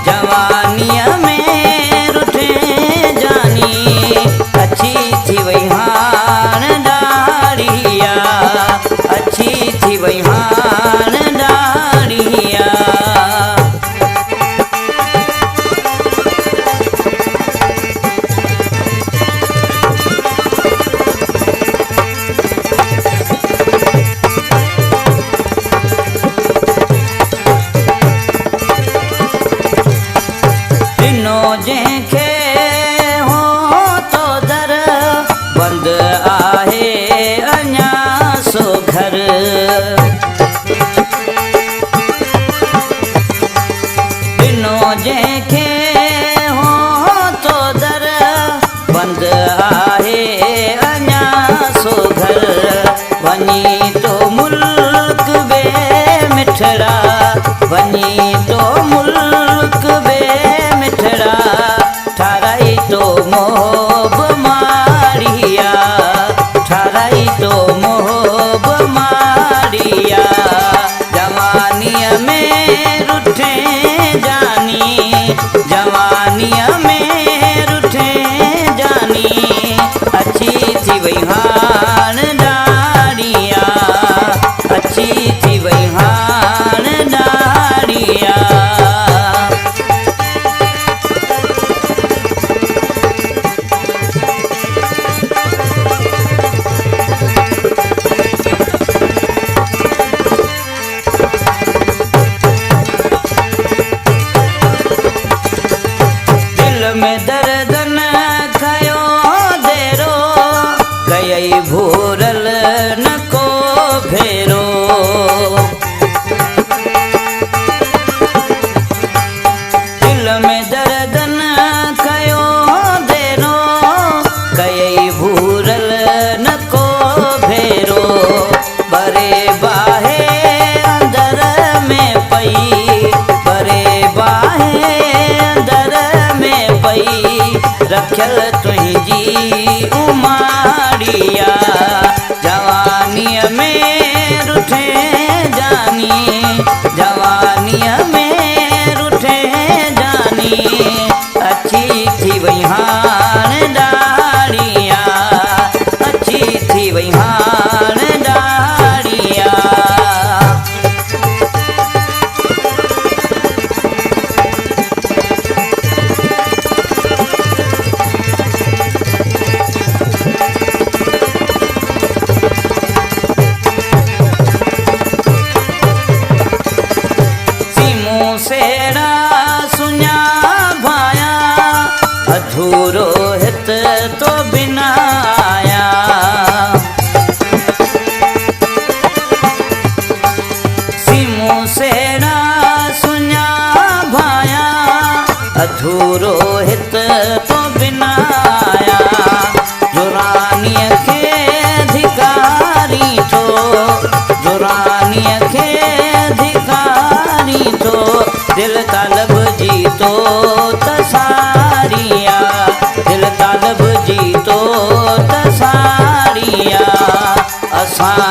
जवानीअ में रुठे जानी। अच्छी थी वई हाण ॾाढ़िया, अच्छी थी वई हाण ॾाढ़िया। जंहिंखे हो तो दर बंदि आहे अञा सो घर। ॾिनो जंहिंखे हो तो दर बंदि आहे अञा सो घर। वञी तो मुल्क बे मिठड़ा, वञी तो मुल्क बे मिठड़ा। ठाराई तो मोहब मारिया, ठाराई तो मोहब मारिया। जवानीअ में रुठे जानी, जवानीअ में रुठे जानी। अच्छी थी वई हाण ॾाढ़िया, अच्छी थी वई हाण ॾाढ़िया। में दर्द न खयो देरो, कयई भूरल न को फेरो। दिल में दर्द न खयो देरो, कयई भूरल न को फेरो। बरे बाहे अंदर में पई, बरे बाहे अंदर में पई। रखियल तुंहिंजी उमारिया, जवानीअ में रुठे जानी, जवानीअ में रुठे जानी। अच्छी थी वई हाण ॾाढ़िया, अच्छी थी वई हाण ॾाढ़िया। सेड़ा सुञा भाया, अधूरो हित तो बिना आया। सीमू सेड़ा सुञा भाया, अधूरो हित तो बिना आया। जुरानीअ खे धिकारी थो, जुरानीअ खे धिकारी थो। दिल तालब जी तो तसारिया, दिल तालब जी तो तसारिया। असां